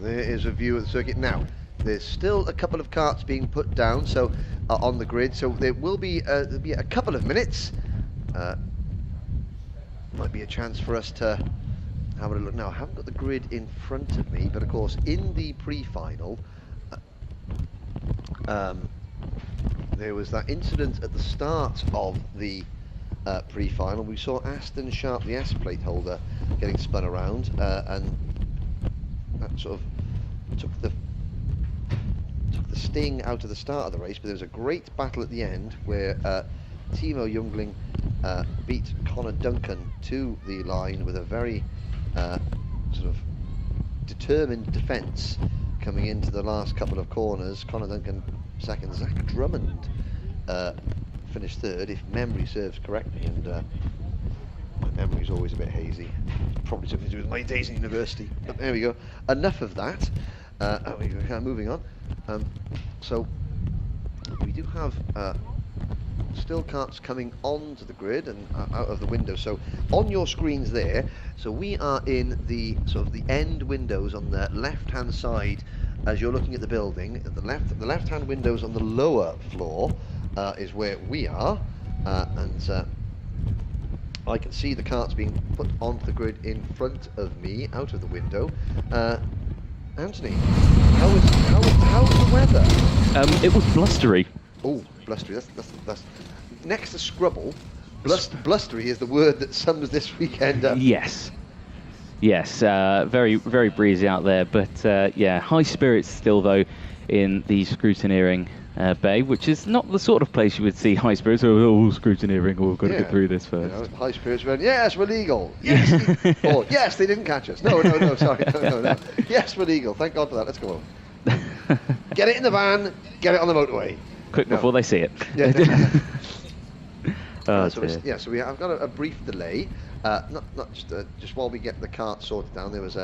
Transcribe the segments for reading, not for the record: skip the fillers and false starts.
there is a view of the circuit. Now, there's still a couple of karts being put down, so on the grid, so there will be, there'll be a couple of minutes. Might be a chance for us to have a look. Now, I haven't got the grid in front of me, but of course, in the pre-final, there was that incident at the start of the pre-final. We saw Aston Sharp, the S-plate holder, getting spun around, and that sort of took the sting out of the start of the race. But there was a great battle at the end where Timo Jungling beat Connor Duncan to the line with a very sort of determined defence coming into the last couple of corners. Connor Duncan second, Zach Drummond finished third, if memory serves correctly, and my memory's always a bit hazy. It's probably something to do with my days in university. But there we go. Enough of that. Moving on. So we do have still karts coming onto the grid and out of the window. So on your screens there, so we are in the sort of the end windows on the left-hand side as you're looking at the building. At the left-hand windows on the lower floor is where we are, and I can see the karts being put onto the grid in front of me, out of the window. Anthony, how was the weather? It was blustery. Oh, blustery. That's next to scrubble. Blustery is the word that sums this weekend up. Yes. Very, very breezy out there, but yeah, high spirits still though in the scrutineering bay, which is not the sort of place you would see high spirits. Oh, scrutineering, we've got to get through this first. You know, high spirits went, yes, we're legal. Yes, or yes, they didn't catch us. No, sorry, no. Yes, we're legal. Thank God for that. Let's go on. Get it in the van. Get it on the motorway. Quick before they see it. Yeah. So so I've got a brief delay. Not just while we get the cart sorted down. There was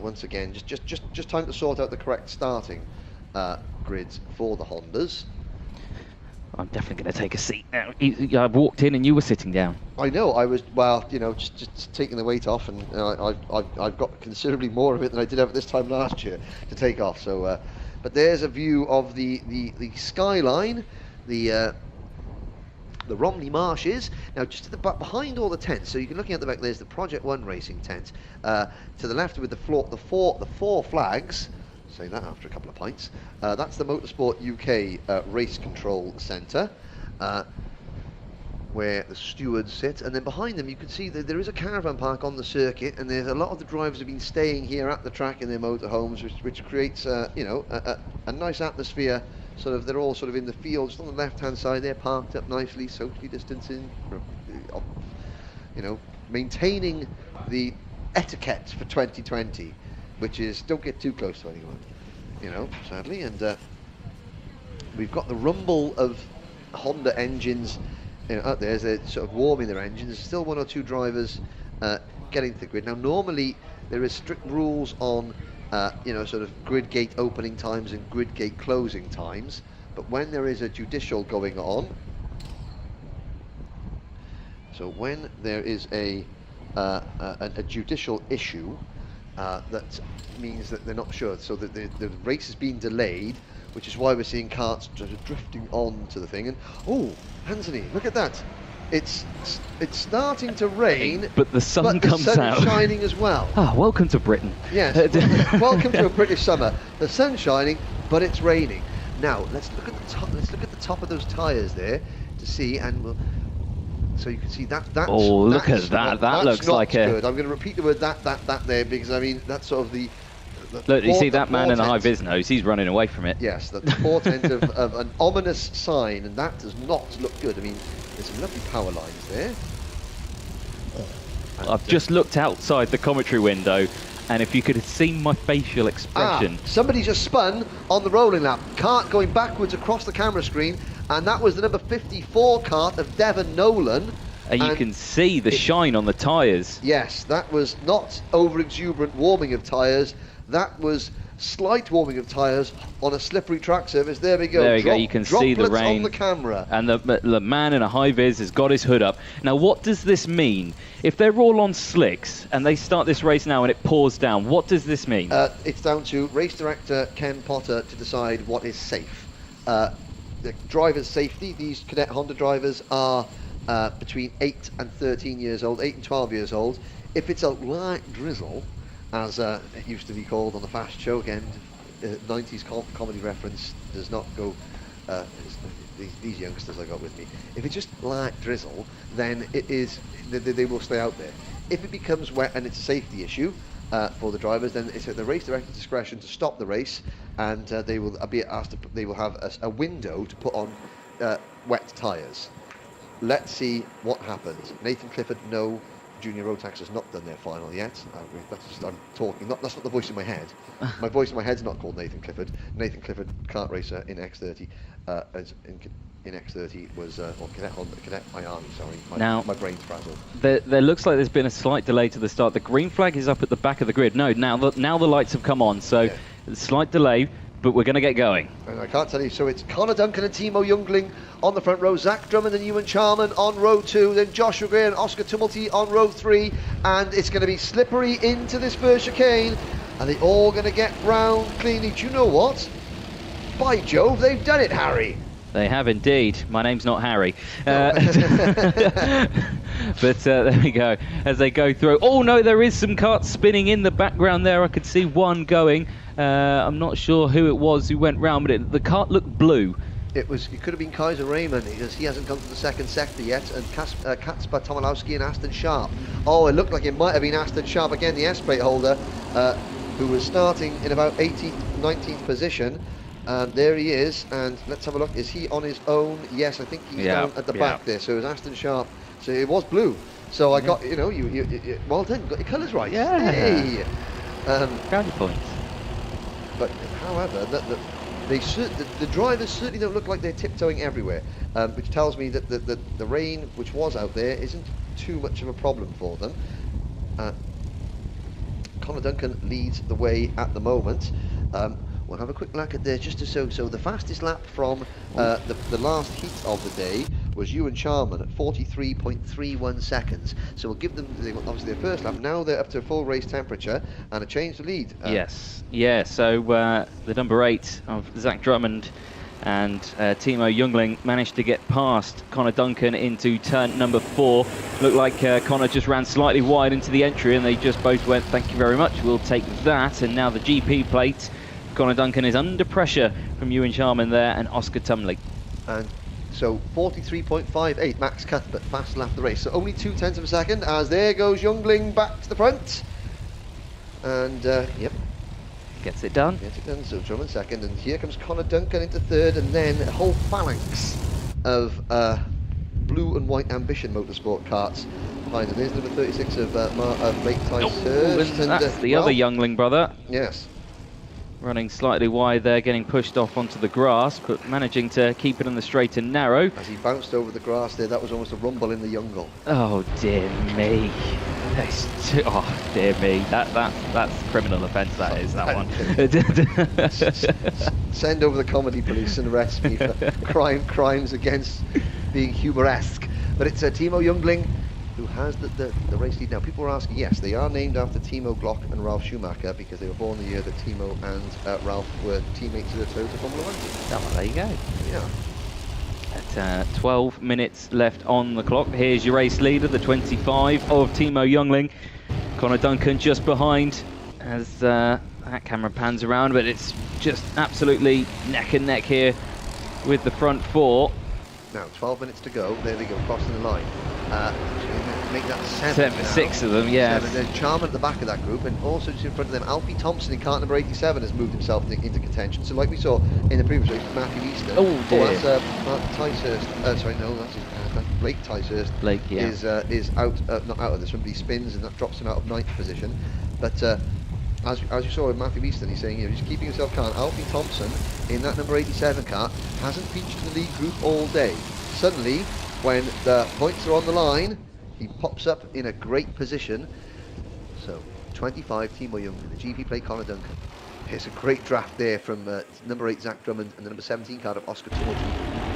once again just time to sort out the correct starting grids for the Hondas. I'm definitely going to take a seat now. I walked in and you were sitting down. I know. I was just taking the weight off, and I've got considerably more of it than I did have at this time last year to take off. So, but there's a view of the skyline, the Romney Marshes. Now, just to the behind all the tents, so you can looking at the back. There's the Project One racing tent. To the left with the four flags. Say that after a couple of pints. That's the Motorsport UK Race Control Centre, where the stewards sit, and then behind them you can see that there is a caravan park on the circuit, and there's a lot of the drivers have been staying here at the track in their motorhomes, which creates a nice atmosphere. Sort of, they're all sort of in the field, just on the left-hand side. They're parked up nicely, socially distancing, maintaining the etiquette for 2020. Which is, don't get too close to anyone, sadly. And we've got the rumble of Honda engines out there as they're sort of warming their engines. There's still one or two drivers getting to the grid. Now, normally there is strict rules on, sort of grid gate opening times and grid gate closing times. But when there is a judicial going on, so when there is a judicial issue, that means that they're not sure, so that the race has been delayed, which is why we're seeing karts drifting on to the thing. And oh, Anthony, look at that! It's starting to rain, but the sun comes out. The sun is shining as well. Ah, welcome to Britain. Yes, welcome to a British summer. The sun's shining, but it's raining. Now let's look at the top. Let's look at the top of those tyres there to see, and we'll. So you can see that. Oh, look at that! That looks like a. Good. I'm going to repeat the word that there, because I mean that's sort of the. Look, you see that man in the high vis nose? He's running away from it. Yes, the portent of an ominous sign, and that does not look good. I mean, there's some lovely power lines there. I've just looked outside the commentary window, and if you could have seen my facial expression. Somebody just spun on the rolling lap. Kart going backwards across the camera screen, and that was the number 54 kart of Devon Nolan. And you can see the shine on the tyres. Yes, that was not over-exuberant warming of tyres. That was slight warming of tyres on a slippery track surface. There we go. There we go. You can see the rain on the camera. And the man in a high vis has got his hood up. Now, what does this mean? If they're all on slicks and they start this race now and it pours down, what does this mean? It's down to race director Ken Potter to decide what is safe. The driver's safety, these Cadet Honda drivers are between 8 and 13 years old, 8 and 12 years old. If it's a light drizzle, as it used to be called on the fast choke end, 90s comedy reference does not go, these youngsters I got with me. If it's just light drizzle, then it is, they will stay out there. If it becomes wet and it's a safety issue for the drivers, then it's at the race director's discretion to stop the race, and they will be asked they will have a window to put on wet tyres. Let's see what happens. Nathan Clifford, no. Junior Rotax has not done their final yet. That's just, I'm talking. That's not the voice in my head. My voice in my head's not called Nathan Clifford. Nathan Clifford, kart racer in X30, in X30 was or Cadet Miami. Sorry, my brain's frazzled. There looks like there's been a slight delay to the start. The green flag is up at the back of the grid. No, now the lights have come on. So slight delay, but we're going to get going. And I can't tell you. So it's Connor Duncan and Timo Youngling on the front row, Zach Drummond and Ewan Charman on row 2, then Joshua Gray and Oscar Tumulty on row 3, and it's going to be slippery into this first chicane, and they're all going to get round cleanly. Do you know what? By Jove, they've done it, Harry. They have indeed. My name's not Harry. But there we go. As they go through. Oh no, there is some karts spinning in the background there. I could see one going. I'm not sure who it was who went round, but the kart looked blue. It could have been Kaiser Raymond, because he hasn't gone to the second sector yet, and Kacper Tomolowski and Aston Sharp. Oh, it looked like it might have been Aston Sharp again, the S-plate holder, who was starting in about 18th, 19th position. And there he is, and let's have a look. Is he on his own? Yes, I think he's down at the back there. So it was Aston Sharp. So it was blue. So I got, you well done, got your colours right. Yeah. Hey. Brownie points. But however, the drivers certainly don't look like they're tiptoeing everywhere, which tells me that the rain which was out there isn't too much of a problem for them. Connor Duncan leads the way at the moment. We'll have a quick look at this just to so the fastest lap from the last heat of the day was Ewan Charman at 43.31 seconds. So we'll give them obviously their first lap. Now they're up to full race temperature and a change to lead. Yes, yeah. So the number 8 of Zach Drummond and Timo Youngling managed to get past Connor Duncan into turn number 4. Looked like Connor just ran slightly wide into the entry, and they just both went, "Thank you very much, we'll take that." And now the GP plate. Connor Duncan is under pressure from Ewan Charman there and Oscar Tumley. And so 43.58 Max Cuthbert, fast lap of the race. So only 0.2 of a second as there goes Youngling back to the front. And yep. Gets it done. Gets it done, so Drummond second. And here comes Connor Duncan into third, and then a whole phalanx of blue and white Ambition Motorsport karts behind them. There's number 36 of Blake Ticehurst. And that's the other Youngling brother. Yes. Running slightly wide there, getting pushed off onto the grass, but managing to keep it on the straight and narrow. As he bounced over the grass there, that was almost a rumble in the Youngle. Oh dear me. Oh dear me. That's criminal offence, that is, that one. Send over the comedy police and arrest me for crimes against being humoresque. But it's Timo Youngling who has the race lead now. People are asking, yes, they are named after Timo Glock and Ralf Schumacher because they were born the year that Timo and Ralf were teammates of the Toyota Formula 1 team. Oh, well, there you go. Yeah. At 12 minutes left on the clock. Here's your race leader, the 25 of Timo Youngling. Connor Duncan just behind as that camera pans around, but it's just absolutely neck and neck here with the front 4. Now 12 minutes to go. There they go, crossing the line. Make that 7 now. 6 of them, yeah. There's Charman at the back of that group, and also just in front of them, Alfie Thompson in kart number 87 has moved himself into contention. So like we saw in the previous race, Matthew Easton. Oh dear. That's Mark Ticehurst. Sorry, no, that's Blake Ticehurst. Blake, yeah. Is out, not out of this one, but he spins, and that drops him out of 9th position. But as you saw with Matthew Easton, he's saying, he's keeping himself calm. Alfie Thompson in that number 87 car hasn't featured in the lead group all day. Suddenly, when the points are on the line, he pops up in a great position. So 25 Timo Young, the GP plate Connor Duncan. It's a great draft there from number 8 Zach Drummond and the number 17 card of Oscar Tumulty.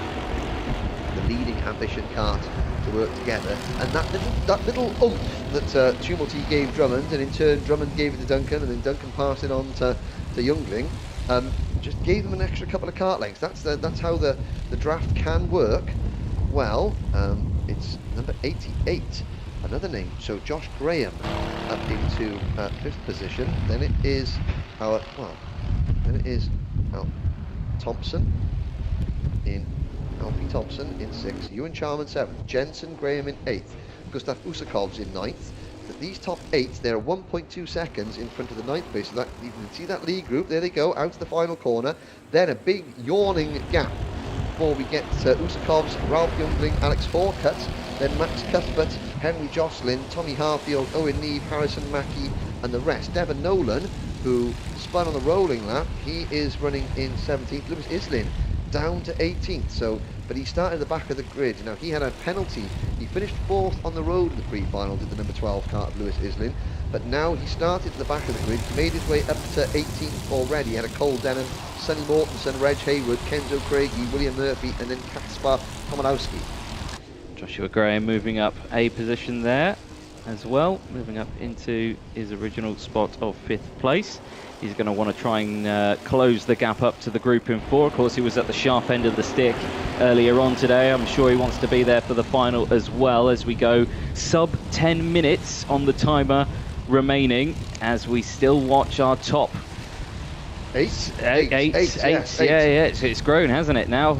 The leading ambition Kart to work together, and that little oomph that Tumulty gave Drummond, and in turn Drummond gave it to Duncan, and then Duncan passed it on to Youngling, just gave them an extra couple of kart lengths. That's how the draft can work. Well, it's number 88, another name. So Josh Graham up into 5th position. Then it is Al Thompson in Alfie Thompson in 6th, Ewan Charman 7th, Jensen Graham in 8th, Gustav Usakovs in 9th. But these top 8, they're 1.2 seconds in front of the 9th place. So that, you can see that lead group, there they go, out to the final corner. Then a big yawning gap before we get Usakovs, Ralph Youngling, Alex Forcutt, then Max Cuthbert, Henry Jocelyn, Tommy Harfield, Owen Neve, Harrison Mackey, and the rest. Devon Nolan, who spun on the rolling lap, he is running in 17th. Lewis Islin down to 18th, so, but he started at the back of the grid. Now he had a penalty, he finished 4th on the road in the pre-final, did the number 12 kart of Lewis Islin, but now he started at the back of the grid, made his way up to 18th already. He had a Cole Denham, Sonny Mortensen, Reg Haywood, Kenzo Craigie, William Murphy, and then Kaspar Komorowski. Joshua Graham moving up a position there as well, moving up into his original spot of 5th place. He's going to want to try and close the gap up to the group in 4. Of course, he was at the sharp end of the stick earlier on today. I'm sure he wants to be there for the final as well, as we go sub 10 minutes on the timer remaining, as we still watch our top eight. Yeah, it's grown, hasn't it? Now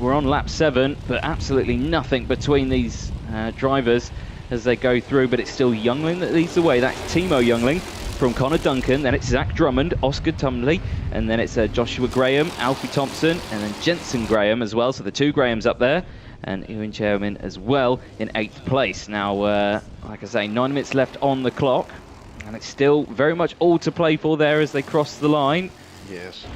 we're on lap 7, but absolutely nothing between these drivers as they go through, but it's still Youngling that leads the way. That's Timo Youngling from Connor Duncan, then it's Zach Drummond, Oscar Tumley, and then it's Joshua Graham, Alfie Thompson, and then Jensen Graham as well, so the 2 Grahams up there, and Ewan Chairman as well in 8th place. Now, like I say, 9 minutes left on the clock, and it's still very much all to play for there as they cross the line. Yes.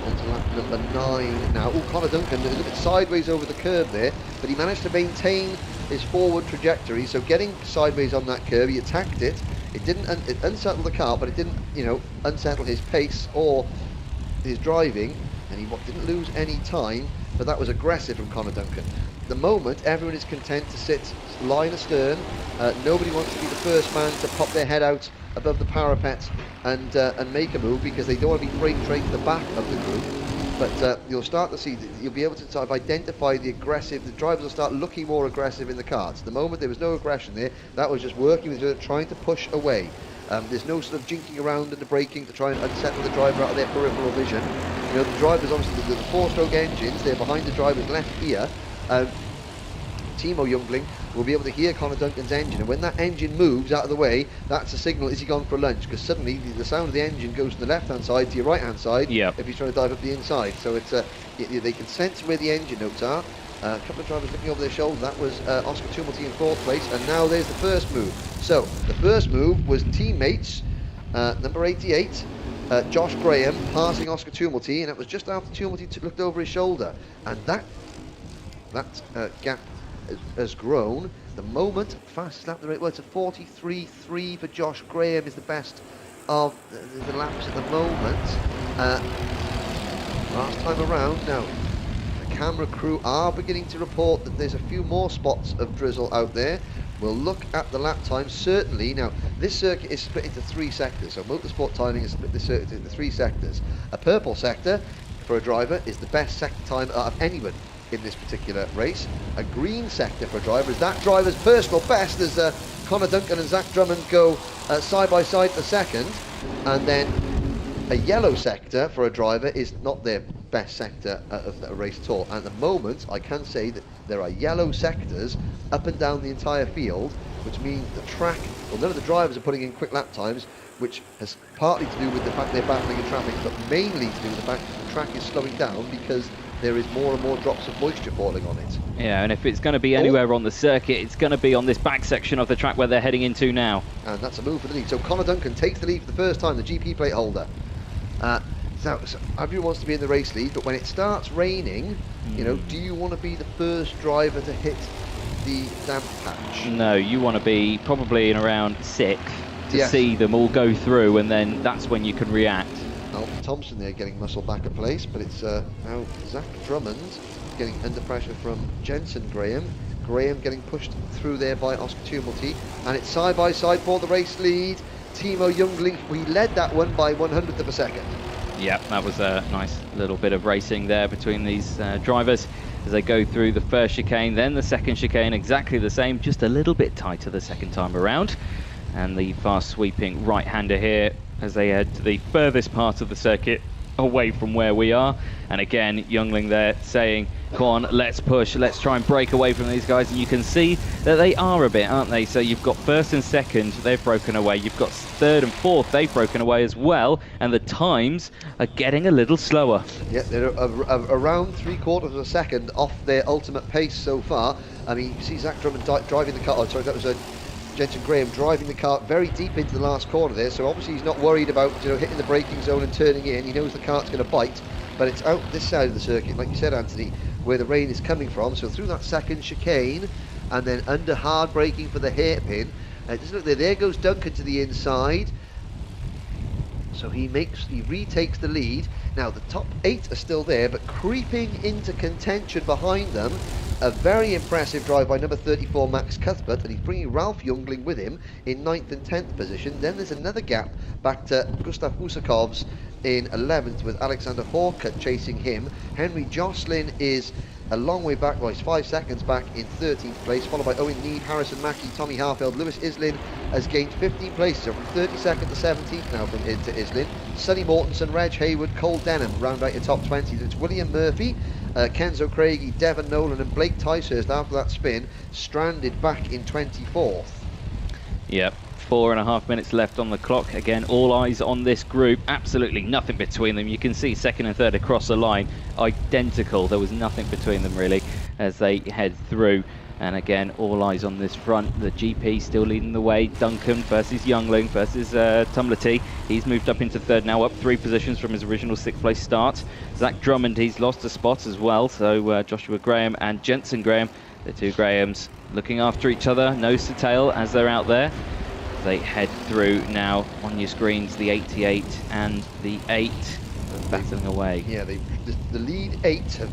On to lap number 9 now. Oh, Connor Duncan a little bit sideways over the curve there, but he managed to maintain his forward trajectory, so getting sideways on that curve, he attacked it. It didn't it unsettled the car, but it didn't, unsettle his pace or his driving, and he didn't lose any time, but that was aggressive from Connor Duncan. At the moment, everyone is content to sit line astern. Nobody wants to be the first man to pop their head out above the parapet and make a move, because they don't want to be freight trained to the back of the group. But you'll start to see that you'll be able to sort of identify the drivers will start looking more aggressive in the karts. At the moment there was no aggression there, that was just working with each other, trying to push away. There's no sort of jinking around and the braking to try and unsettle the driver out of their peripheral vision. The drivers, obviously the 4-stroke engines, they're behind the driver's left ear. Timo Youngling will be able to hear Connor Duncan's engine, and when that engine moves out of the way, that's a signal, is he gone for a lunge? Because suddenly the sound of the engine goes from the left hand side to your right hand side. If he's trying to dive up the inside, so it's they can sense where the engine notes are. A couple of drivers looking over their shoulder. That was Oscar Tumulty in 4th place, and now there's the first move. So the first move was teammates, number 88 Josh Graham passing Oscar Tumulty, and it was just after Tumulty looked over his shoulder, and that gap has grown. The moment, fastest lap of the race, well, it's a 43.3 for Josh Graham, is the best of the laps at the moment. Last time around, now the camera crew are beginning to report that there's a few more spots of drizzle out there. We'll look at the lap time, certainly. Now, this circuit is split into 3 sectors, so Motorsport Timing has split this circuit into 3 sectors. A purple sector for a driver is the best sector time out of anyone in this particular race. A green sector for a driver is that driver's personal best, as Connor Duncan and Zach Drummond go side by side for second, and then a yellow sector for a driver is not their best sector of the race at all. At the moment, I can say that there are yellow sectors up and down the entire field, which means the track, well, none of the drivers are putting in quick lap times, which has partly to do with the fact they're battling in traffic, but mainly to do with the fact that the track is slowing down because there is more and more drops of moisture falling on it. Yeah, and if it's going to be anywhere on the circuit, it's going to be on this back section of the track where they're heading into now. And that's a move for the lead. So Connor Duncan takes the lead for the first time, the GP plate holder. So everyone wants to be in the race lead, but when it starts raining, do you want to be the first driver to hit the damp patch? No, you want to be probably in around 6th to see them all go through, and then that's when you can react. Thompson there getting muscle back at place, but it's now Zach Drummond getting under pressure from Jensen Graham. Graham getting pushed through there by Oscar Tumulty, and it's side by side for the race lead. Timo Jungling, we led that one by 100th of a second. Yeah, that was a nice little bit of racing there between these drivers as they go through the first chicane, then the second chicane, exactly the same, just a little bit tighter the second time around. And the fast sweeping right-hander here as they head to the furthest part of the circuit away from where we are. And again, Jungling there saying, come on, let's push, let's try and break away from these guys. And you can see that they are a bit, aren't they? So you've got first and second, they've broken away. You've got third and fourth, they've broken away as well. And the times are getting a little slower. Yeah, they're around 3/4 of a second off their ultimate pace so far. I mean, you see Zach Drummond driving the car. Oh, sorry, that was Jensen Graham driving the car very deep into the last corner there. So obviously he's not worried about, you know, hitting the braking zone and turning in. He knows the cart's going to bite. But it's out this side of the circuit, like you said, Anthony, where the rain is coming from. So through that second chicane, and then under hard braking for the hairpin. Just look there. There goes Duncan to the inside. So he retakes the lead. Now the top 8 are still there, but creeping into contention behind them. A very impressive drive by number 34, Max Cuthbert, and he's bringing Ralph Jungling with him in 9th and 10th position. Then there's another gap back to Gustav Usakovs in 11th with Alexander Horkut chasing him. Henry Jocelyn is a long way back, well, he's 5 seconds back in 13th place, followed by Owen Need, Harrison Mackie, Tommy Harfield. Lewis Islin has gained 15 places, so from 32nd to 17th now from Id to Islin. Sonny Mortensen, Reg Hayward, Cole Denham round out your top 20. It's William Murphy, Kenzo Craigie, Devon Nolan and Blake Ticehurst after that spin, stranded back in 24th. Yep. 4.5 minutes left on the clock. Again, all eyes on this group. Absolutely nothing between them. You can see second and third across the line, identical. There was nothing between them really as they head through. And again, all eyes on this front. The GP still leading the way. Duncan versus Jungling versus Tumlety. He's moved up into third now, up 3 positions from his original 6th place start. Zach Drummond, he's lost a spot as well. So Joshua Graham and Jensen Graham, the 2 Grahams, looking after each other, nose to tail as they're out there. They head through now on your screens, the 88 and the 8 battling away. Yeah, the lead 8 have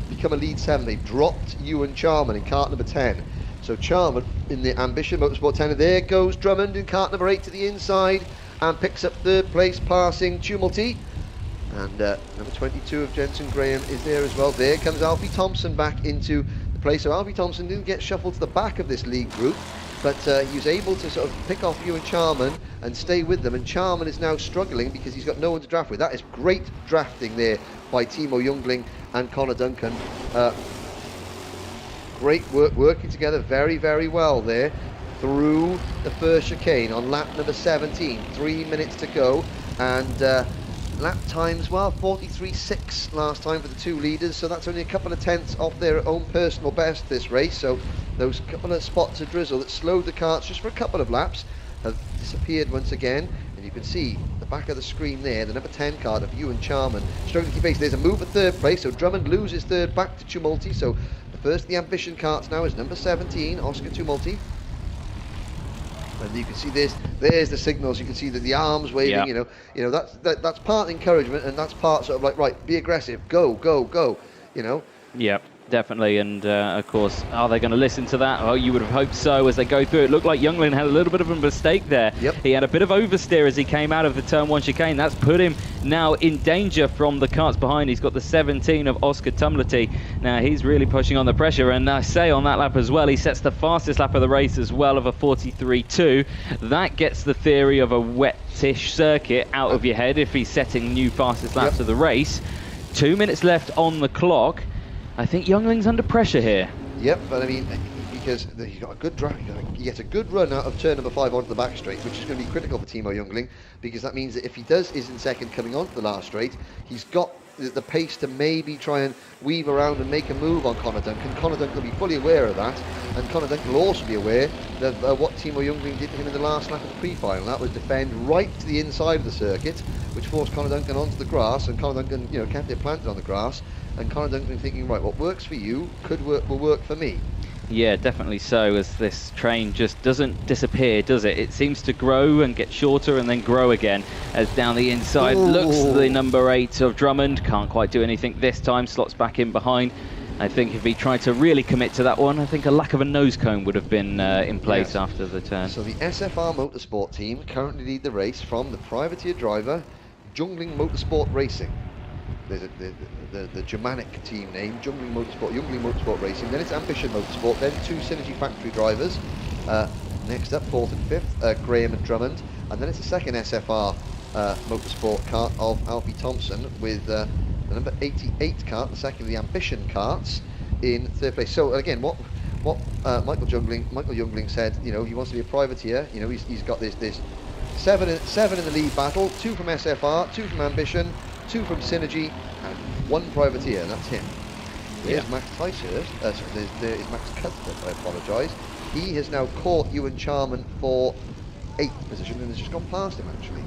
become a lead 7. They've dropped Ewan Charman in cart number 10. So Charman in the Ambition Motorsport 10. And there goes Drummond in cart number 8 to the inside and picks up 3rd place, passing Tumulty. And number 22 of Jensen Graham is there as well. There comes Alfie Thompson back into the place. So Alfie Thompson didn't get shuffled to the back of this lead group, but he was able to sort of pick off Ewan Charman and stay with them. And Charman is now struggling because he's got no one to draft with. That is great drafting there by Timo Jungling and Connor Duncan. Great work, working together very, very well there through the first chicane on lap number 17. 3 minutes to go, and lap times, well, 43.6 last time for the 2 leaders, so that's only a couple of tenths off their own personal best this race. So those couple of spots of drizzle that slowed the karts just for a couple of laps have disappeared once again. And you can see the back of the screen there, the number 10 card of Ewan Charman struggling to keep pace. There's a move for 3rd place, so Drummond loses 3rd back to Tumulty. So the first of the Ambition karts now is number 17, Oscar Tumulty. And you can see there's the signals. You can see that the arms waving. Yep. You know that's part encouragement, and that's part sort of like, right, be aggressive, go, go, go. You know. Yep, definitely. And of course, are they going to listen to that? Oh, you would have hoped so as they go through. It looked like Jungling had a little bit of a mistake there. Yep. He had a bit of oversteer as he came out of the turn 1 chicane. That's put him now in danger from the karts behind. He's got the 17 of Oscar Tumlety. Now he's really pushing on the pressure, and I say on that lap as well, he sets the fastest lap of the race as well of a 43.2. That gets the theory of a wet-ish circuit out of your head if he's setting new fastest laps of the race. 2 minutes left on the clock. I think Jungling's under pressure here. Yep, but I mean, because he's got a good drive, he gets a good run out of turn number 5 onto the back straight, which is going to be critical for Timo Jungling, because that means that if he is in second coming onto the last straight, he's got the pace to maybe try and weave around and make a move on Connor Duncan. Connor Duncan will be fully aware of that, and Connor Duncan will also be aware of what Timo Jungling did to him in the last lap of the pre-final. That was defend right to the inside of the circuit, which forced Connor Duncan onto the grass, and Connor Duncan, you know, kept it planted on the grass, and Connor Duncan thinking, right, what works for you will work for me. Yeah, definitely so, as this train just doesn't disappear, does it? It seems to grow and get shorter and then grow again, as down the inside looks the number 8 of Drummond. Can't quite do anything this time, slots back in behind. I think if he tried to really commit to that one, I think a lack of a nose cone would have been in place after the turn. So the SFR Motorsport team currently lead the race from the privateer driver, Jungling Motorsport Racing. There's the Germanic team name, Jungling Motorsport Racing. Then it's Ambition Motorsport. Then 2 Synergy Factory drivers. Next up, 4th and 5th, Graham and Drummond. And then it's the second SFR Motorsport kart of Alfie Thompson with the number 88 kart, the second of the Ambition karts, in 3rd place. So again, what Michael Jungling said, you know, he wants to be a privateer. You know, he's got this seven in the lead battle, 2 from SFR, 2 from Ambition, 2 from Synergy, and 1 privateer, and that's him. There's Max Ticehurst, there is Max Cuthbert, I apologise. He has now caught Ewan Charman for 8th position and has just gone past him, actually.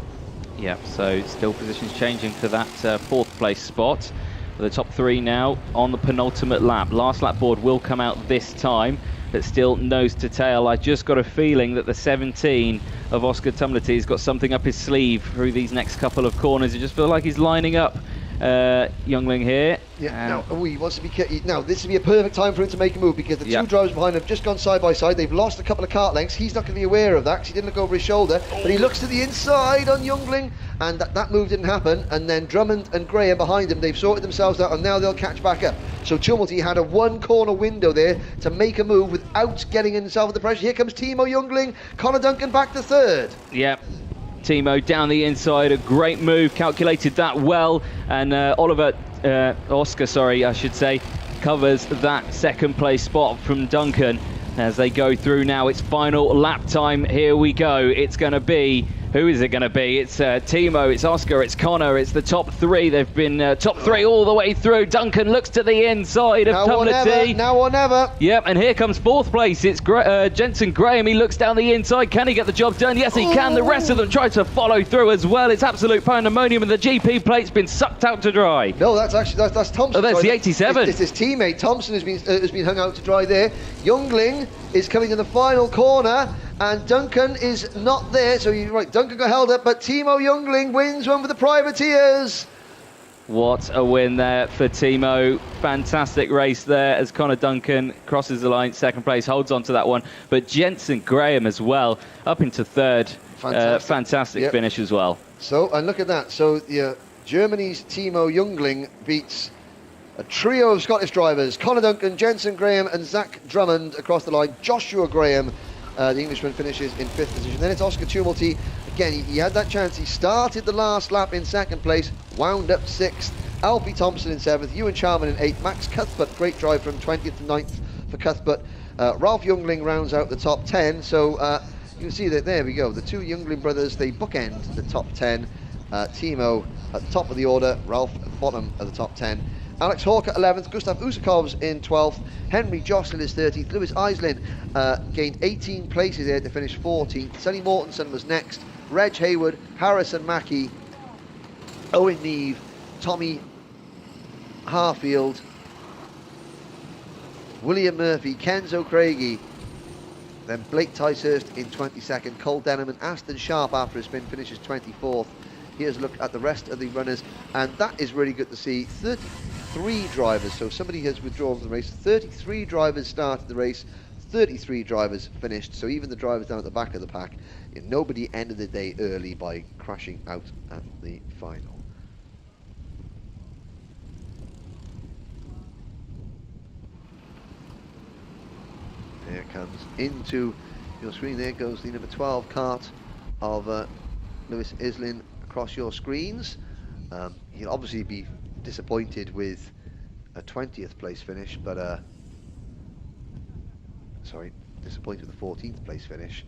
Yeah, so still positions changing for that 4th place spot. The top 3 now on the penultimate lap. Last lap board will come out this time, but still nose to tail. I just got a feeling that the 17 of Oscar Tumlety has got something up his sleeve through these next couple of corners. I just feel like he's lining up Jungling here. Yeah, now he wants to be. Now this would be a perfect time for him to make a move, because the 2 drivers behind him have just gone side by side. They've lost a couple of kart lengths. He's not going to be aware of that because he didn't look over his shoulder. But he looks to the inside on Jungling, and that move didn't happen. And then Drummond and Graham behind him, they've sorted themselves out, and now they'll catch back up. So Tumlety had a 1 corner window there to make a move without getting himself under pressure. Here comes Timo Jungling, Connor Duncan back to 3rd. Yep. Timo down the inside, a great move, calculated that well, and Oscar, I should say, covers that 2nd place spot from Duncan as they go through now. It's final lap time. Here we go. It's going to be, who is it going to be? It's Timo, it's Oscar, it's Connor, it's the top 3. They've been top 3 all the way through. Duncan looks to the inside of Tumlety. Now or never. Yep, and here comes 4th place. It's Jensen Graham. He looks down the inside. Can he get the job done? Yes, he can. The rest of them try to follow through as well. It's absolute pandemonium, and the GP plate's been sucked out to dry. No, that's actually that's Thompson. Oh, there's the 87. It's his teammate Thompson has been hung out to dry there. Jungling is coming in the final corner, and Duncan is not there. So you're right, Duncan got held up, but Timo Jungling wins one for the privateers. What a win there for Timo. Fantastic race there as Connor Duncan crosses the line, 2nd place, holds on to that one. But Jensen Graham as well, up into 3rd. Fantastic finish as well. So, and look at that. So, Germany's Timo Jungling beats a trio of Scottish drivers, Connor Duncan, Jensen Graham and Zach Drummond across the line. Joshua Graham, the Englishman, finishes in 5th position. Then it's Oscar Tumlety. Again, he had that chance. He started the last lap in 2nd place, wound up 6th. Alfie Thompson in 7th, Ewan Charman in 8th. Max Cuthbert, great drive from 20th to 9th for Cuthbert. Ralph Jungling rounds out the top 10. So you can see that there we go. The 2 Jungling brothers, they bookend the top 10. Timo at the top of the order, Ralph at the bottom of the top 10. Alex Hawker 11th, Gustav Usakovs in 12th, Henry Jocelyn is 13th, Lewis Eislin gained 18 places there to finish 14th, Sonny Mortensen was next, Reg Hayward, Harrison Mackie, Owen Neve, Tommy Harfield, William Murphy, Kenzo Craigie, then Blake Ticehurst in 22nd, Cole Denham and Aston Sharp after a spin finishes 24th. Here's a look at the rest of the runners, and that is really good to see. 33 drivers, so somebody has withdrawn from the race. 33 drivers started the race, 33 drivers finished, so even the drivers down at the back of the pack, nobody ended the day early by crashing out at the final. There comes into your screen, there goes the number 12 kart of Lewis Islin across your screens. He'll obviously be disappointed with a 20th place finish, but disappointed with the 14th place finish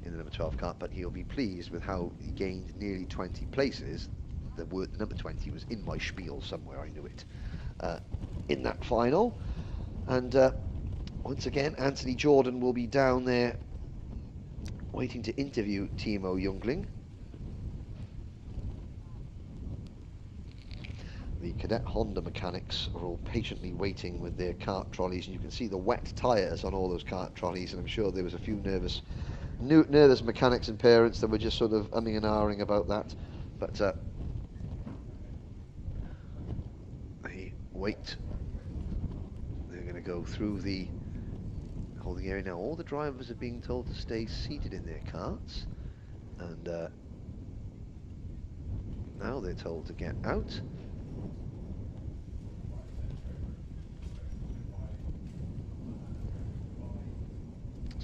in the number 12 kart, but he'll be pleased with how he gained nearly 20 places. The word number 20 was in my spiel somewhere, I knew it, in that final. And once again, Anthony Jordan will be down there waiting to interview Timo Jungling. The Cadet Cadet Honda mechanics are all patiently waiting with their kart trolleys, and you can see the wet tyres on all those kart trolleys, and I'm sure there was a few nervous mechanics and parents that were just sort of umming and ahhing about that. But they wait. They're going to go through the holding area now. All the drivers are being told to stay seated in their karts, and now they're told to get out.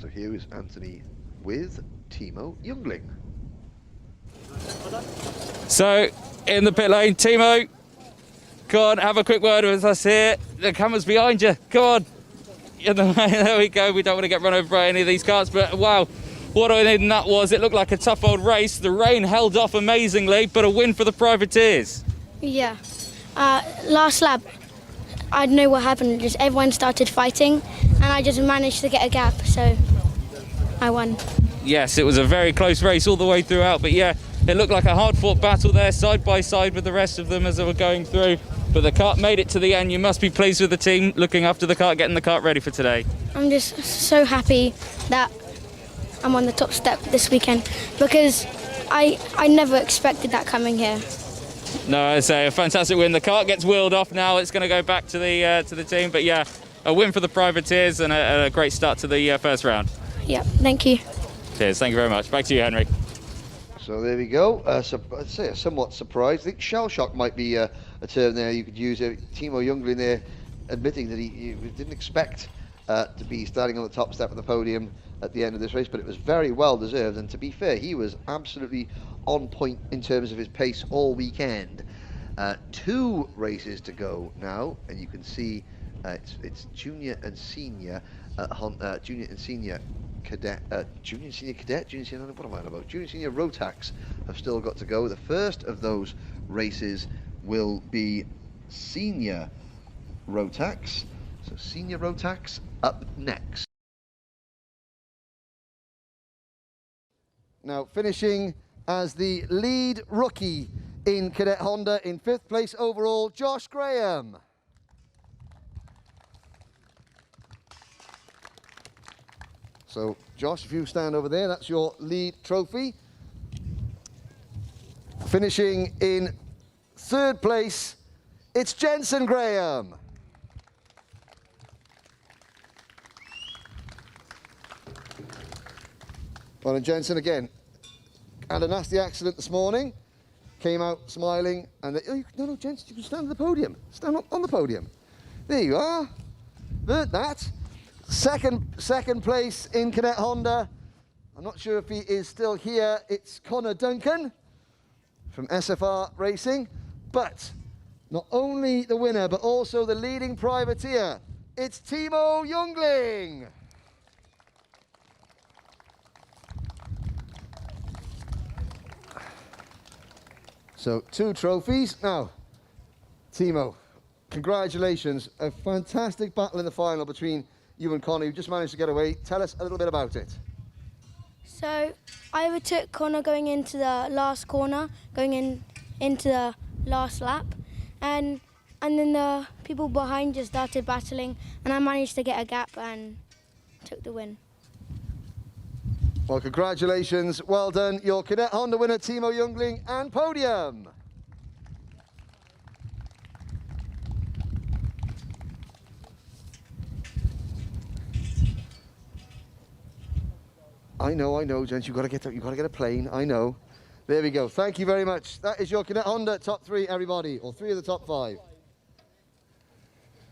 So here is Anthony with Timo Youngling. So, in the pit lane, Timo, go on, have a quick word with us here. The camera's behind you, come on. There we go, we don't want to get run over by any of these karts, but wow, what a win that was. It looked like a tough old race. The rain held off amazingly, but a win for the privateers. Yeah. Last lap, I don't know what happened, just everyone started fighting, and I just managed to get a gap, so I won. Yes, it was a very close race all the way throughout, but yeah, it looked like a hard-fought battle there, side by side with the rest of them as they were going through. But the kart made it to the end. You must be pleased with the team looking after the kart, getting the kart ready for today. I'm just so happy that I'm on the top step this weekend, because I never expected that coming here. No, it's a fantastic win. The kart gets wheeled off now. It's going to go back to the team. But yeah, a win for the privateers and a great start to the first round. Yeah, thank you. Cheers, thank you very much. Back to you, Henry. So there we go. So I'd say a somewhat surprised. I think shell shock might be a term there you could use. Timo Youngling there admitting that he didn't expect to be starting on the top step of the podium at the end of this race, but it was very well deserved. And to be fair, he was absolutely on point in terms of his pace all weekend. 2 races to go now, and you can see it's junior and senior, junior and senior cadet, junior and senior cadet, junior and senior, what am I on about? Junior and senior Rotax have still got to go. The first of those races will be senior Rotax. So senior Rotax up next. Now finishing as the lead rookie in Cadet Honda in 5th place overall, Josh Graham. So Josh, if you stand over there, that's your lead trophy. Finishing in 3rd place, it's Jensen Graham. Well, and Jensen again had a nasty accident this morning, came out smiling, and no, Jensen, you can stand on the podium. Stand on the podium. There you are. Learned that. Second place in Cadet Honda. I'm not sure if he is still here. It's Connor Duncan from SFR Racing, but not only the winner, but also the leading privateer. It's Timo Youngling. So 2 trophies. Now, Timo, congratulations. A fantastic battle in the final between you and Connor. You just managed to get away. Tell us a little bit about it. So I overtook Connor going into the last corner, into the last lap, and then the people behind just started battling, and I managed to get a gap and took the win. Well, congratulations. Well done. Your Cadet Honda winner, Timo Youngling, and podium. I know, gents. You've got to get a plane. I know. There we go. Thank you very much. That is your Cadet Honda top 3, everybody, or 3 of the top 5.